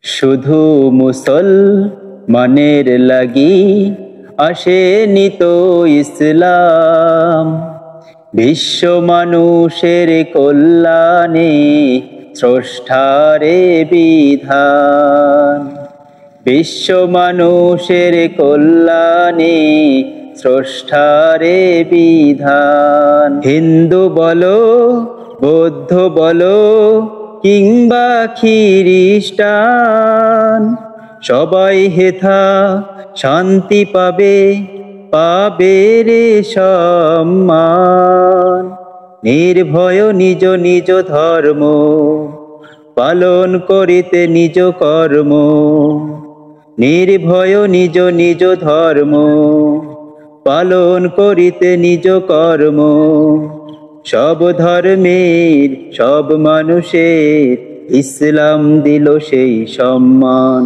শুধু মুসলমানের লাগি আসেনি তো ইসলাম, বিশ্ব মানুষের কল্যাণে স্রষ্টারে বিধান। বিশ্ব মানুষের কল্যাণে স্রষ্টারে বিধান। হিন্দু বলো, বৌদ্ধ বলো কিংবা খ্রিস্টান, সবাই হেথা শান্তি পাবে, পাবে রে সম্মান। নির্ভয় নিজ নিজ ধর্ম পালন করিতে নিজ কর্ম, নির্ভয় নিজ নিজ ধর্ম পালন করিতে নিজ কর্ম। সব ধর্মের সব মানুষের ইসলাম দিল সেই সম্মান।